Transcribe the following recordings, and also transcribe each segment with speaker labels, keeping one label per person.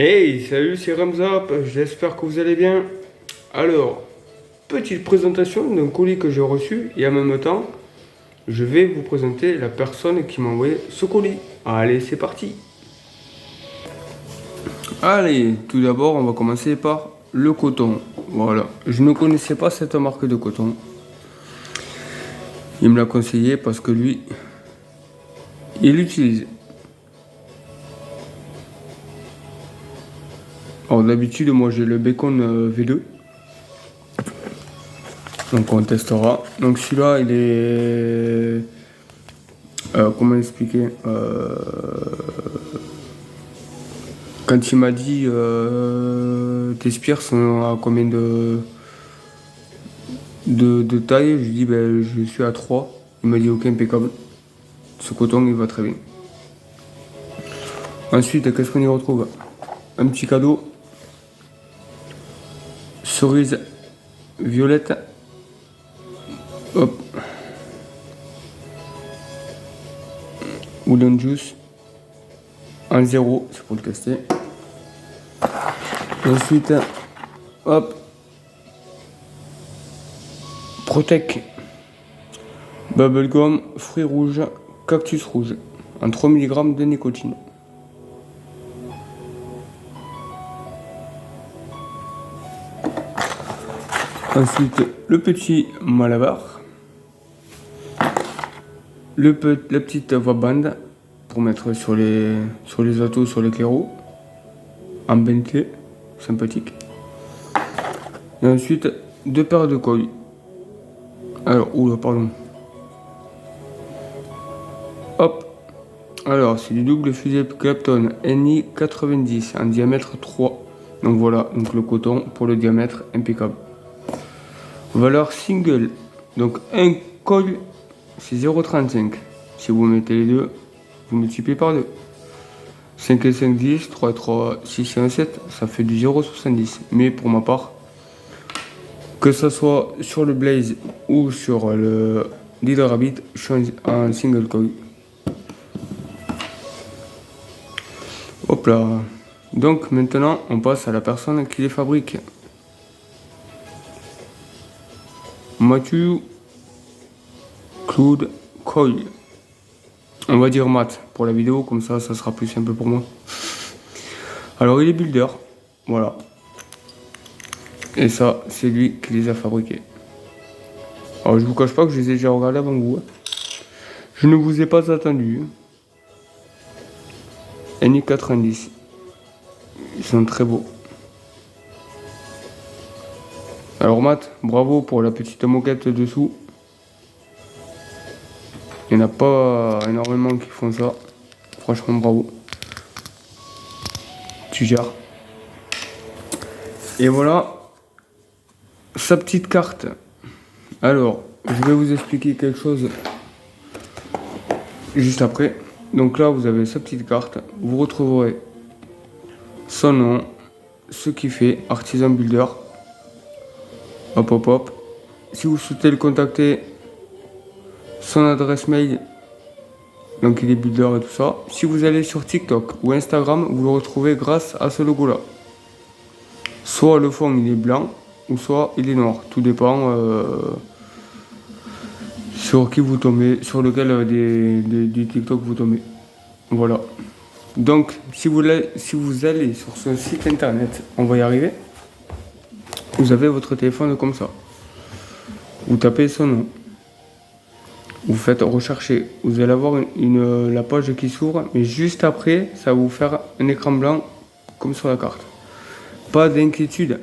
Speaker 1: Hey, salut, c'est Ramzap, j'espère que vous allez bien. Alors, petite présentation d'un colis que j'ai reçu et en même temps, je vais vous présenter la personne qui m'a envoyé ce colis. Allez, c'est parti. Allez, tout d'abord, on va commencer par le coton. Voilà, je ne connaissais pas cette marque de coton. Il me l'a conseillé parce que lui, il l'utilise. Alors d'habitude, moi j'ai le bacon V2. Donc on testera. Donc celui-là, il est... comment expliquer Quand il m'a dit tes spires sont à combien de taille, je lui dis ben, je suis à 3. Il m'a dit ok, impeccable. Ce coton il va très bien. Ensuite, qu'est-ce qu'on y retrouve? Un petit cadeau. Cerise violette. Hop. Oudon juice. En 0, c'est pour le tester. Ensuite, hop. Protec. Bubblegum, fruits rouges, cactus rouge. En 3 mg de nicotine. Ensuite, le petit Malabar. La petite voix bande pour mettre sur les atos, sur les claireaux. En Bentley, sympathique. Et ensuite, 2 paires de coils. Alors, oula, pardon. Hop. Alors, c'est du double fusée Clapton NI 90 en diamètre 3. Donc voilà, donc le coton pour le diamètre impeccable. Valeur single. Donc un coil, c'est 0,35. Si vous mettez les deux, vous multipliez par 2. 5 et 5, 10, 3 et 3, 6 et 1, 7, ça fait du 0,70. Mais pour ma part, que ce soit sur le Blaze ou sur le Lidl Rabbit, je suis en single coil. Hop là. Donc maintenant, on passe à la personne qui les fabrique. Mathieu Claude Coil. On va dire Matt pour la vidéo, comme ça sera plus simple pour moi. Alors il est builder, voilà. Et ça, c'est lui qui les a fabriqués. Alors je vous cache pas que je les ai déjà regardés avant vous. Je ne vous ai pas attendu. NI 90. Ils sont très beaux. Alors Matt, bravo pour la petite moquette dessous. Il n'y en a pas énormément qui font ça. Franchement, bravo. Tu gères. Et voilà sa petite carte. Alors, je vais vous expliquer quelque chose juste après. Donc là, vous avez sa petite carte. Vous retrouverez son nom, ce qu'il fait, Artisan Builder. Hop, hop, hop. Si vous souhaitez le contacter, son adresse mail, donc il est builder et tout ça. Si vous allez sur TikTok ou Instagram, vous le retrouvez grâce à ce logo là. Soit le fond il est blanc, ou soit il est noir. Tout dépend sur qui vous tombez, sur lequel du TikTok vous tombez. Voilà. Donc si vous allez sur ce site internet, on va y arriver. Vous avez votre téléphone comme ça. Vous tapez son nom. Vous faites rechercher, vous allez avoir la page qui s'ouvre, mais juste après, ça va vous faire un écran blanc comme sur la carte. Pas d'inquiétude.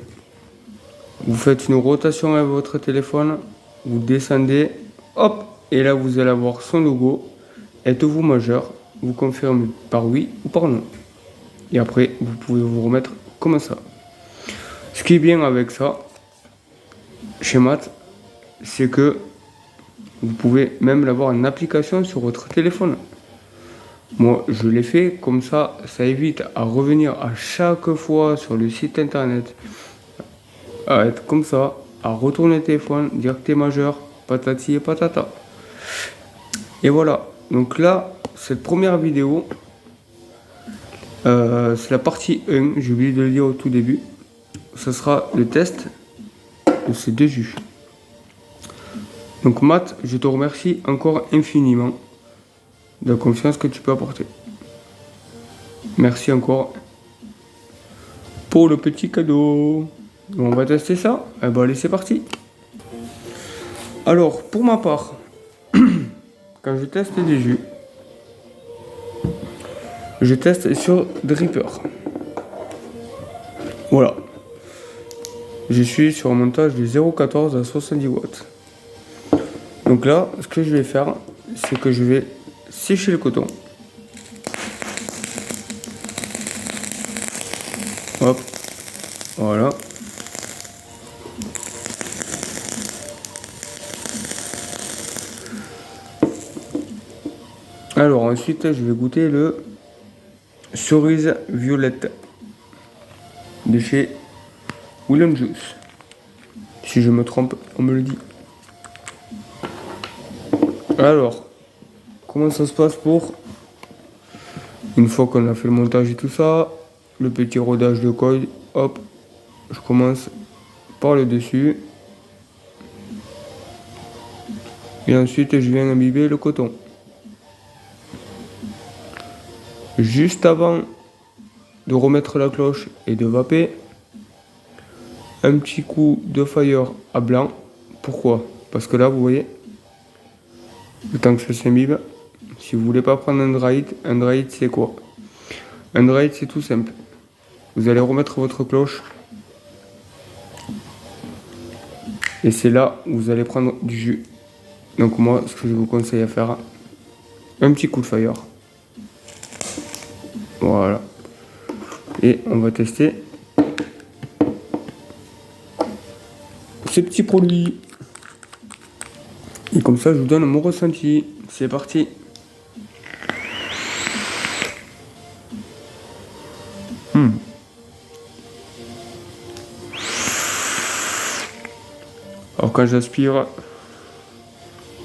Speaker 1: Vous faites une rotation avec votre téléphone, vous descendez, hop, et là vous allez avoir son logo. Êtes-vous majeur? Vous confirmez par oui ou par non. Et après, vous pouvez vous remettre comme ça. Ce qui est bien avec ça, chez Matt, c'est que vous pouvez même l'avoir en application sur votre téléphone. Moi, je l'ai fait comme ça, ça évite à revenir à chaque fois sur le site internet, à être comme ça, à retourner le téléphone, dire que t'es majeur, patati et patata. Et voilà. Donc là, cette première vidéo, C'est la partie 1, j'ai oublié de le dire au tout début. Ce sera le test de ces deux jus. Donc Matt, je te remercie encore infiniment de la confiance que tu peux apporter. Merci encore pour le petit cadeau. On va tester ça. Eh ben allez, c'est parti. Alors, pour ma part, quand je teste des jus, je teste sur Dripper. Voilà. Je suis sur un montage de 0,14 à 70 watts. Donc là, ce que je vais faire, c'est que je vais sécher le coton. Hop. Voilà. Alors ensuite, je vais goûter le cerise violette de chez William Juice. Si je me trompe, on me le dit. Alors, comment ça se passe pour une fois qu'on a fait le montage et tout ça, le petit rodage de coille, hop, je commence par le dessus. Et ensuite, je viens imbiber le coton. Juste avant de remettre la cloche et de vaper, un petit coup de fire à blanc. Pourquoi? Parce que là, vous voyez, le temps que ça s'imbibe, si vous voulez pas prendre un dry heat c'est quoi? Un dry heat, c'est tout simple. Vous allez remettre votre cloche et c'est là où vous allez prendre du jus. Donc moi, ce que je vous conseille à faire, un petit coup de fire. Voilà. Et on va tester ces petits produits. Et comme ça, je vous donne mon ressenti. C'est parti. Alors quand j'aspire,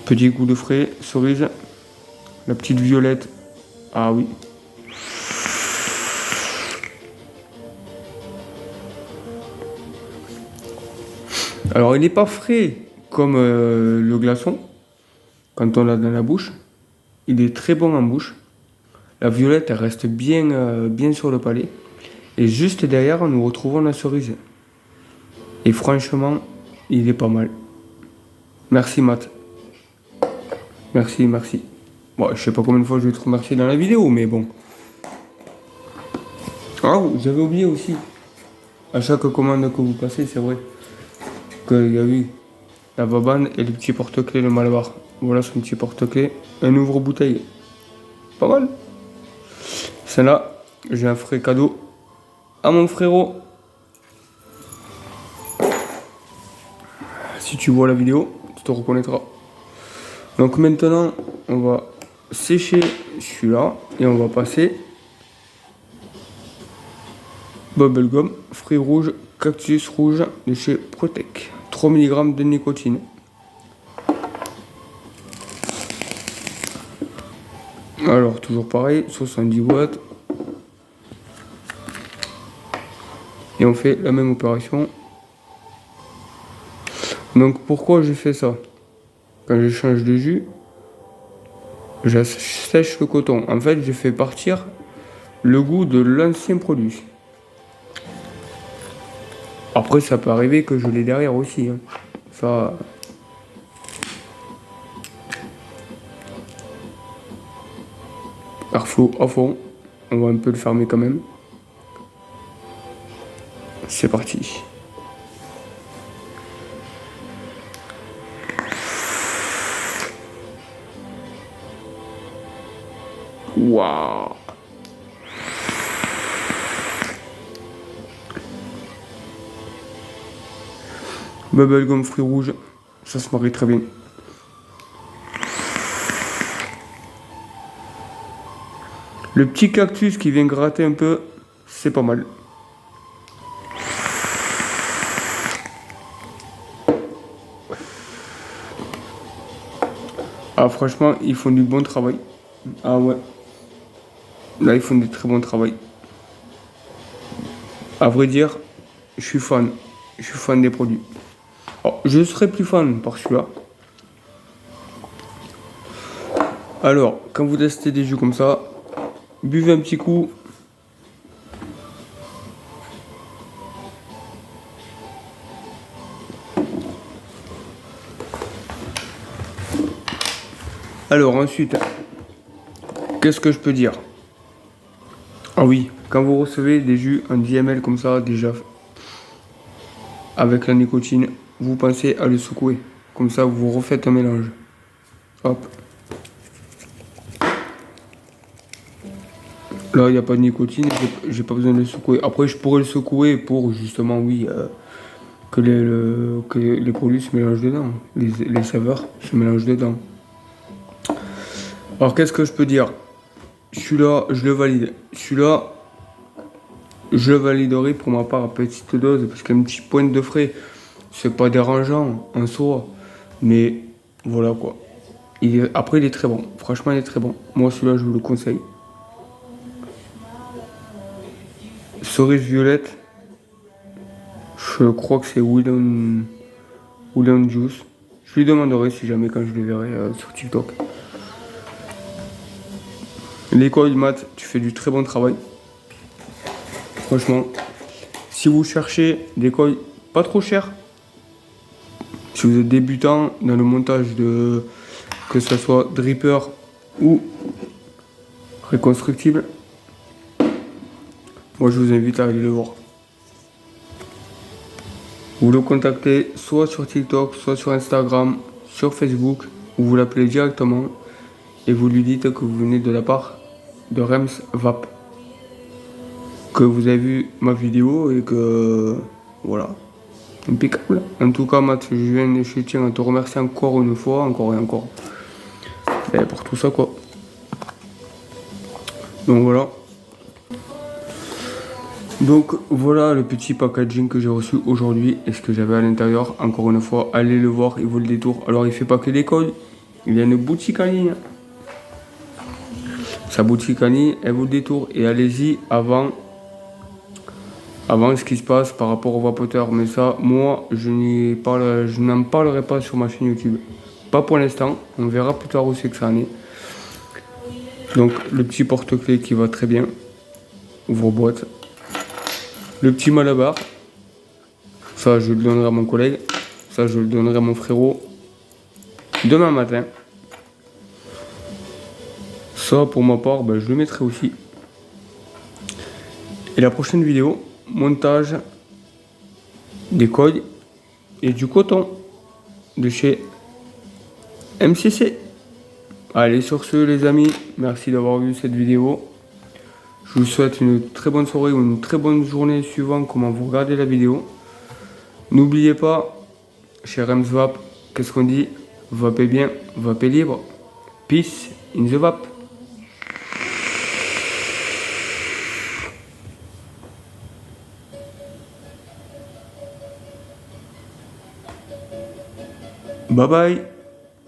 Speaker 1: petit goût de frais, cerise, la petite violette. Ah oui. Alors il n'est pas frais comme le glaçon, quand on l'a dans la bouche. Il est très bon en bouche. La violette, elle reste bien, bien sur le palais. Et juste derrière, nous retrouvons la cerise. Et franchement, il est pas mal. Merci Matt. Merci, merci. Bon, je sais pas combien de fois je vais te remercier dans la vidéo, mais bon. Ah, j'avais oublié aussi. À chaque commande que vous passez, c'est vrai qu'il y a eu la Vauban et le petit porte-clés, le Malabar. Voilà son petit porte-clés. Un ouvre-bouteille. Pas mal. Celle-là, j'ai un frais cadeau à mon frérot. Si tu vois la vidéo, tu te reconnaîtras. Donc maintenant, on va sécher celui-là et on va passer Bubblegum, fruits rouges, cactus rouge de chez Protec. 3 mg de nicotine. Alors, toujours pareil, 70 watts. Et on fait la même opération. Donc, pourquoi je fais ça? Quand je change de jus, je sèche le coton. En fait, je fais partir le goût de l'ancien produit. Après, ça peut arriver que je l'ai derrière aussi. Hein. Ça... Airflow à fond. On va un peu le fermer quand même. C'est parti. Waouh! Bubblegum fruits rouges, ça se marie très bien. Le petit cactus qui vient gratter un peu, c'est pas mal. Ah franchement, ils font du bon travail. Ah ouais. Là, ils font du très bon travail. À vrai dire, je suis fan. Je suis fan des produits. Alors, je serais plus fan par celui-là. Alors, quand vous testez des jus comme ça, buvez un petit coup. Alors ensuite, qu'est-ce que je peux dire? Ah oui, quand vous recevez des jus en 10 ml comme ça, déjà, avec la nicotine, vous pensez à le secouer. Comme ça, vous refaites un mélange. Hop. Là, il n'y a pas de nicotine, j'ai pas besoin de le secouer. Après, je pourrais le secouer pour justement, oui, que les produits se mélangent dedans. Les saveurs se mélangent dedans. Alors, qu'est-ce que je peux dire? Celui-là, je le valide. Celui-là, je le validerai pour ma part à petite dose, parce qu'une petite pointe de frais, c'est pas dérangeant en soi. Mais voilà quoi. Après, il est très bon. Franchement, il est très bon. Moi, celui-là, je vous le conseille. Cerise violette, je crois que c'est William Juice. Je lui demanderai si jamais quand je le verrai sur TikTok. L'école maths, tu fais du très bon travail. Franchement, si vous cherchez des coils pas trop chers, si vous êtes débutant dans le montage de que ce soit dripper ou reconstructible, moi je vous invite à aller le voir. Vous le contactez soit sur TikTok, soit sur Instagram, sur Facebook, ou vous l'appelez directement et vous lui dites que vous venez de la part de Rems Vap. Que vous avez vu ma vidéo et que voilà. Impeccable. En tout cas, Matt, je tiens à te remercier encore une fois, encore et encore. Et pour tout ça, quoi. Donc voilà. Donc voilà le petit packaging que j'ai reçu aujourd'hui et ce que j'avais à l'intérieur. Encore une fois, allez le voir, il vaut le détour. Alors il fait pas que des coils, il y a une boutique en ligne. Sa boutique en ligne, elle vaut le détour. Et allez-y avant ce qui se passe par rapport au vapoteur. Mais ça, moi, je n'en parlerai pas sur ma chaîne YouTube. Pas pour l'instant, on verra plus tard où c'est que ça en est. Donc le petit porte-clés qui va très bien. Ouvre-boîte. Le petit malabar. Ça, je le donnerai à mon collègue. Ça, je le donnerai à mon frérot demain matin. Ça, pour ma part, ben, je le mettrai aussi. Et la prochaine vidéo, montage des coils et du coton de chez MCC. Allez, sur ce, les amis, merci d'avoir vu cette vidéo. Je vous souhaite une très bonne soirée ou une très bonne journée suivant comment vous regardez la vidéo. N'oubliez pas, chez Rems Vap, qu'est-ce qu'on dit? Vapez bien, vapez libre. Peace in the Vap. Bye bye.